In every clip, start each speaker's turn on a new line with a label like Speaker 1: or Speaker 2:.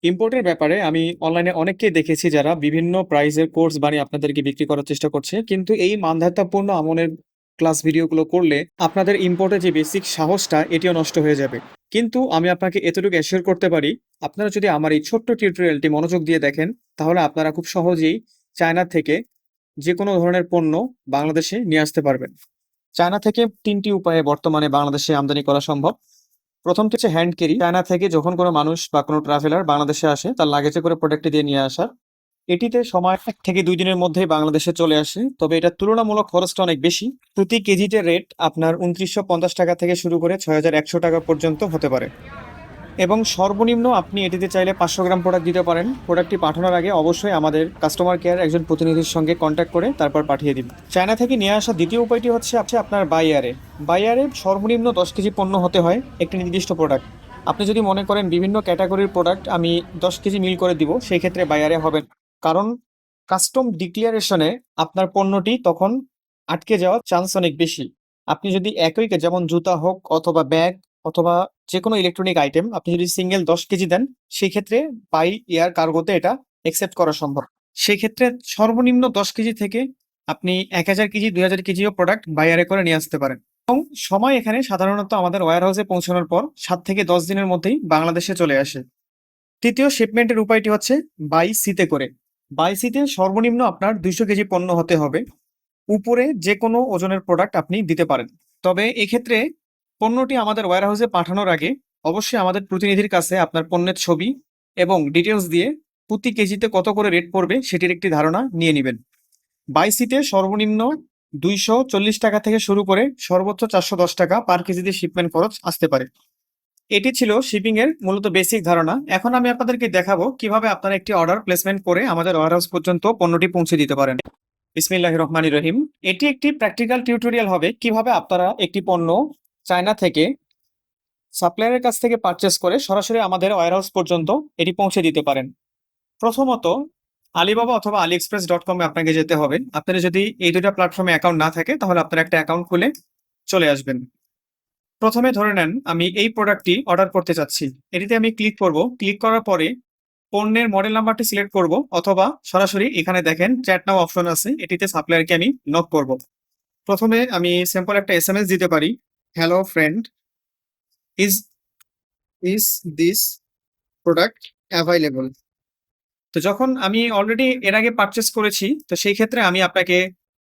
Speaker 1: ইম্পোর্টের ব্যাপারে আমি অনলাইনে অনেককেই দেখেছি যারা বিভিন্ন প্রাইজের কোর্স বানিয়ে আপনাদেরকে বিক্রি করার চেষ্টা করছে। কিন্তু এই মানধাতাপূর্ণ আমনের ক্লাস ভিডিওগুলো করলে আপনাদের ইম্পোর্টের যে বেসিক সাহসটা এটিও নষ্ট হয়ে যাবে। কিন্তু আমি আপনাকে এতটুকু অ্যাসিওর করতে পারি, আপনারা যদি আমার এই ছোট্ট টিউটোরিয়ালটি মনোযোগ দিয়ে দেখেন, তাহলে আপনারা খুব সহজেই চায়না থেকে যেকোনো ধরনের পণ্য বাংলাদেশে নিয়ে আসতে পারবেন। চায়না থেকে ৩ টি উপায়ে বর্তমানে বাংলাদেশে আমদানি করা সম্ভব। প্রথমটি হচ্ছে হ্যান্ড ক্যারি। চায়না থেকে যখন কোনো মানুষ বা কোনো ট্রাভেলার বাংলাদেশে আসে, তার লাগেজে করে প্রোডাক্টটি দিয়ে নিয়ে আসা। এটিতে সময় ১ থেকে ২ দিনের মধ্যেই বাংলাদেশে চলে আসে। তবে এটার তুলনামূলক খরচটা অনেক বেশি। প্রতি কেজিতে রেট আপনার ৳২৯৫০ থেকে শুরু করে ৳৬,১০০ পর্যন্ত হতে পারে। এবং সর্বনিম্ন আপনি এটিতে চাইলে ৫০০ গ্রাম প্রোডাক্ট দিতে পারেন। প্রোডাক্টটি পাঠানোর আগে অবশ্যই আমাদের কাস্টমার কেয়ার একজন প্রতিনিধির সঙ্গে কন্ট্যাক্ট করে তারপর পাঠিয়ে দিন। চায়না থেকে নিয়ে আসা দ্বিতীয় উপায়টি হচ্ছে আপনার বাই এয়ারে। বাই এয়ারে সর্বনিম্ন ১০ কেজি পণ্য হতে হয় একটি নির্দিষ্ট প্রোডাক্ট। আপনি যদি মনে করেন বিভিন্ন ক্যাটাগরির প্রোডাক্ট আমি ১০ কেজি মিল করে দিব, সেই ক্ষেত্রে বাই এয়ারে হবে না। কারণ কাস্টম ডিক্লিয়ারেশনে আপনার পণ্যটি তখন আটকে যাওয়ার চান্স অনেক বেশি। আপনি যদি একই যেমন জুতা হোক অথবা ব্যাগ অথবা যেকোনো ইলেকট্রনিক আইটেম আপনি যদি সিঙ্গেল ১০ কেজি দেন, সেক্ষেত্রে বাই এয়ার কার্গোতে এটা একসেপ্ট করা সম্ভব। সেক্ষেত্রে সর্বনিম্ন ১০ কেজি থেকে আপনি ১,০০০ কেজি ২,০০০ কেজিও প্রোডাক্ট বাই এয়ারে করে নিয়ে আসতে পারেন। এবং সময় এখানে সাধারণত আমাদের ওয়্যার হাউসে পৌঁছানোর পর ৭ থেকে ১০ দিনের মধ্যেই বাংলাদেশে চলে আসে। তৃতীয় শিপমেন্টের উপায়টি হচ্ছে বাই সিতে করে। বাই সিতে সর্বনিম্ন আপনার ২০০ কেজি পণ্য হতে হবে। উপরে যেকোনো ওজনের প্রোডাক্ট আপনি দিতে পারেন। তবে এক্ষেত্রে পণ্যটি আমাদের ওয়্যার হাউসে পাঠানোর আগে অবশ্যই আমাদের প্রতিনিধির কাছে আপনার পণ্যের ছবি এবং ডিটেলস দিয়ে প্রতি কেজিতে কত করে রেট পড়বে সেটির একটি ধারণা নিয়ে নিবেন। বাই সিতে সর্বনিম্ন ৳২৪০ থেকে শুরু করে সর্বোচ্চ ৳৪১০ পার কেজিতে শিপমেন্ট খরচ আসতে পারে। এটি ছিল শিপিং এর মূলত বেসিক ধারণা। এখন আমি আপনাদেরকে দেখাবো কিভাবে আপনারা একটি অর্ডার প্লেসমেন্ট করে আমাদের ওয়্যার হাউস পর্যন্ত পণ্যটি পৌঁছে দিতে পারেন। বিসমিল্লাহির রহমানির রহিম। এটি একটি প্র্যাকটিক্যাল টিউটোরিয়াল হবে কিভাবে আপনারা একটি পণ্য চায়না থেকে সাপ্লায়ারের কাছ থেকে পারচেজ করে সরাসরি আমাদের ওয়্যার হাউস পর্যন্ত এটি পৌঁছে দিতে পারেন। প্রথমত আলিবাবা অথবা AliExpress.com এ আপনাকে যেতে হবে। আপনার যদি এই ২ টা প্ল্যাটফর্মে অ্যাকাউন্ট না থাকে, তাহলে আপনার একটা অ্যাকাউন্ট খুলে চলে আসবেন। প্রথমে ধরে নেন আমি এই প্রোডাক্টটি অর্ডার করতে চাচ্ছি। এটিতে আমি ক্লিক করব। ক্লিক করার পরে পণ্যের মডেল নাম্বারটি সিলেক্ট করব, অথবা সরাসরি এখানে দেখেন চ্যাট নাও অপশন আছে, এটিতে সাপ্লায়ারকে আমি নক করব। প্রথমে আমি সিম্পল একটা এসএমএস দিতে পারি, hello friend, is is this product available. তো যখন আমি অলরেডি এর আগে পারচেজ করেছি, তো সেই ক্ষেত্রে আমি আপনাকে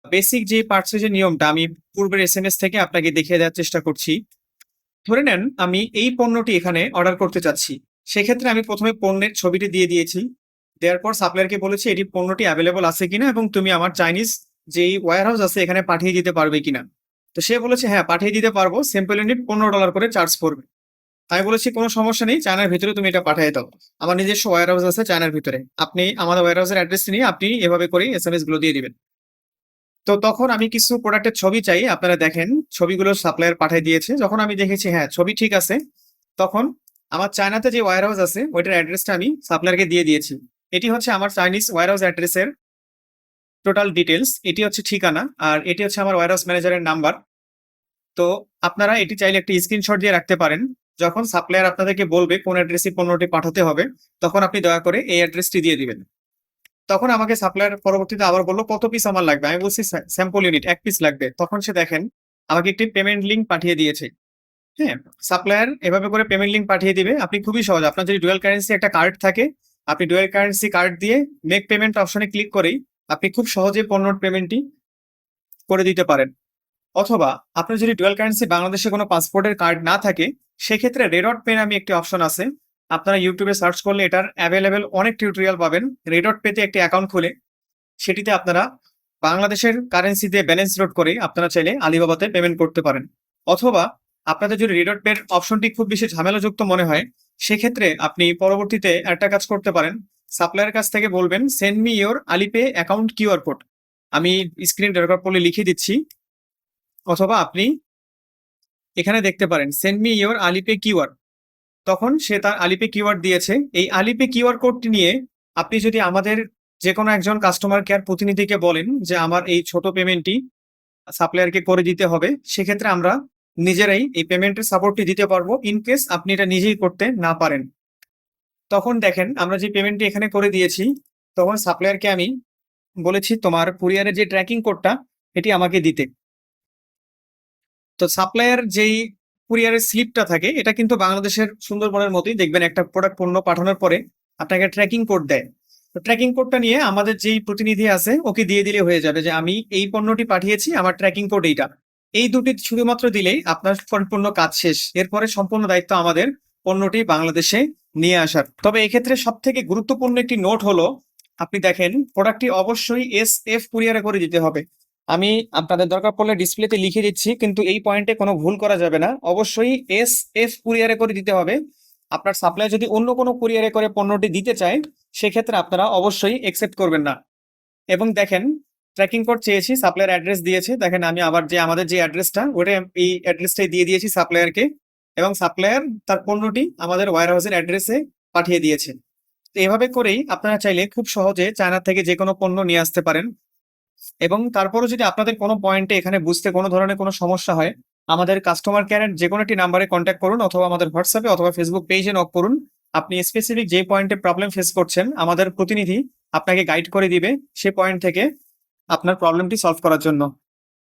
Speaker 1: বেসিক যে পারচেজের নিয়মটা আমি পূর্বের এসএমএস থেকে আপনাকে দেখিয়ে দেওয়ার চেষ্টা করছি। ধরে নেন আমি এই পণ্যটি এখানে অর্ডার করতে চাচ্ছি। সেক্ষেত্রে আমি প্রথমে পণ্যের ছবিটি দিয়ে দিয়েছি। দেওয়ার পর সাপ্লায়ারকে বলেছি এটি পণ্যটি অ্যাভেলেবল আছে কিনা এবং তুমি আমার চাইনিজ যেই ওয়্যার হাউস আছে এখানে পাঠিয়ে দিতে পারবে কিনা। তো সে বলেছে হ্যাঁ পাঠিয়ে দিতে পারবো, সিম্পল ইউনিট $15 করে চার্জ পড়বে। আমি বলেছি কোনো সমস্যা নেই, চায়নার ভিতরে তুমি এটা পাঠিয়ে দাও। আমার নিজস্ব ওয়্যার হাউস আছে চায়নার ভিতরে, আপনি আমাদের ওয়্যার হাউসের অ্যাড্রেস নিয়ে আপনি এভাবে করেই এসএমএস গুলো দিয়ে দিবেন। তো তখন আমি কিছু প্রোডাক্টের ছবি চাই, আপনারা দেখেন ছবিগুলো সাপ্লায়ার পাঠিয়ে দিয়েছে। যখন আমি দেখেছি হ্যাঁ ছবি ঠিক আছে, তখন আমার চায়নাতে যে ওয়্যার হাউস আছে ওইটার অ্যাড্রেসটা আমি সাপ্লায়ারকে দিয়ে দিয়েছি। এটি হচ্ছে আমার চাইনিজ ওয়্যার হাউস অ্যাড্রেসের টোটাল ডিটেলস। এটি হচ্ছে ঠিকানা, আর এটি হচ্ছে আমার ওয়্যার হাউস ম্যানেজারের নাম্বার। তো আপনারা এটি চাইলে একটা স্ক্রিনশট দিয়ে রাখতে পারেন। যখন সাপ্লায়ার আপনাদেরকে বলবে কোন অ্যাড্রেসে পণ্যটি পাঠাতে হবে, তখন আপনি দয়া করে এই অ্যাড্রেসটি দিয়ে দিবেন। তখন আমাকে সাপ্লায়ার পরবর্তীতে আবার বলল কত পিস আমার লাগবে। আমি বলছি স্যাম্পল ইউনিট ১ পিস লাগবে। তখন সে দেখেন আমাকে একটি পেমেন্ট লিঙ্ক পাঠিয়ে দিয়েছে। হ্যাঁ, সাপ্লায়ার এভাবে করে পেমেন্ট লিঙ্ক পাঠিয়ে দিবে। আপনি খুবই সহজ, আপনার যদি ডুয়াল কারেন্সি একটা কার্ড থাকে, আপনি ডুয়াল কারেন্সি কার্ড দিয়ে মেক পেমেন্ট অপশনে ক্লিক করেই আপনি খুব সহজে পণ্যর পেমেন্টটি করে দিতে পারেন। অথবা আপনার যদি ডুয়াল কারেন্সি বাংলাদেশে কোনো পাসপোর্টের কার্ড না থাকে, সেক্ষেত্রে রেডট পে নামে একটি অপশন আছে। আপনারা ইউটিউবে সার্চ করলে এটার অ্যাভেলেবেল অনেক টিউটোরিয়াল পাবেন। রেডট পেতে একটি অ্যাকাউন্ট খুলে সেটিতে আপনারা বাংলাদেশের কারেন্সি দিয়ে ব্যালেন্স লোড করে আপনারা চাইলে আলিবাবাতে পেমেন্ট করতে পারেন। অথবা আপনাদের যদি রেডট পের অপশনটি খুব বেশি ঝামেলাযুক্ত মনে হয়, সেক্ষেত্রে আপনি পরবর্তীতে একটা কাজ করতে পারেন। সাপ্লায়ার কাছ থেকে বলবেন send me your আলিপে account QR code. আমি স্ক্রিন দরকার পড়লে লিখে দিচ্ছি, অথবা আপনি এখানে দেখতে পারেন সেন্ড মি ইওর আলিপে কিউআর। তখন সে তার আলিপে কিউআর দিয়েছে। এই আলিপে কিউআর কোডটি নিয়ে আপনি যদি আমাদের যে কোনো একজন কাস্টমার কেয়ার প্রতিনিধিকে বলেন যে আমার এই ছোট পেমেন্টটি সাপ্লায়ারকে করে দিতে হবে, সেক্ষেত্রে আমরা নিজেরাই এই পেমেন্টের সাপোর্টটি দিতে পারবো, ইন কেস আপনি এটা নিজেই করতে না পারেন। তখন দেখেন আমরা যে পেমেন্টটি এখানে করে দিয়েছি, তখন সাপ্লায়ারকে আমি বলেছি তোমার কুরিয়ারের যে ট্র্যাকিং কোডটা এটি আমাকে দিতে। তো সাপ্লায়ার যেই কুরিয়ারের স্লিপটা থাকে এটা কিন্তু বাংলাদেশের সুন্দরবনের মতোই, দেখবেন একটা প্রোডাক্ট পণ্য পাঠানোর পরে আপনাকে ট্র্যাকিং কোড দেয়। তো ট্র্যাকিং কোডটা নিয়ে আমাদের যেই প্রতিনিধি আছে ওকে দিয়ে দিলে হয়ে যাবে যে আমি এই পণ্যটি পাঠিয়েছি, আমার ট্র্যাকিং কোড এইটা। এই দুটি শুধুমাত্র দিলেই আপনার সম্পূর্ণ কাজ শেষ। এরপরে সম্পূর্ণ দায়িত্ব আমাদের পণ্যটি বাংলাদেশে নিয়ে আসার। তবে এক্ষেত্রে সব থেকে গুরুত্বপূর্ণ একটি নোট হলো, আপনি দেখেন প্রোডাক্টটি অবশ্যই SF কুরিয়ারে করে দিতে হবে। আমি আপনাদের দরকার পড়লে ডিসপ্লেতে লিখে দিচ্ছি, কিন্তু এই পয়েন্টে কোনো ভুল করা যাবে না। অবশ্যই SF কুরিয়ারে করে দিতে হবে। আপনার সাপ্লাই যদি অন্য কোনো কুরিয়ারে করে পণ্যটি দিতে চায়, সেক্ষেত্রে আপনারা অবশ্যই একসেপ্ট করবেন না। এবং দেখেন ট্র্যাকিং কোড চেয়েছি, সাপ্লায়ার অ্যাড্রেস দিয়েছে। দেখেন আমি আবার যে আমাদের যে অ্যাড্রেসটা ওটা এই অ্যাড্রেসটাই দিয়ে দিয়েছি সাপ্লায়ারকে, এবং সাপ্লায়ার তার পণ্যটি আমাদের ওয়্যার হাউসের অ্যাড্রেসে পাঠিয়ে দিয়েছে। তো এভাবে করেই আপনারা চাইলে খুব সহজে চায়না থেকে যে কোনো পণ্য নিয়ে আসতে পারেন। এবং তারপরও যদি আপনাদের কোনো পয়েন্টে এখানে বুঝতে কোনো ধরনের কোনো সমস্যা হয়, আমাদের কাস্টমার কেয়ারের যে কোনো একটি নাম্বারে কন্ট্যাক্ট করুন, অথবা আমাদের হোয়াটসঅ্যাপে অথবা ফেসবুক পেজে নক করুন। আপনি স্পেসিফিক যে পয়েন্টে প্রবলেম ফেস করছেন, আমাদের প্রতিনিধি আপনাকে গাইড করে দিবে সে পয়েন্ট থেকে আপনার প্রবলেমটি সলভ করার জন্য।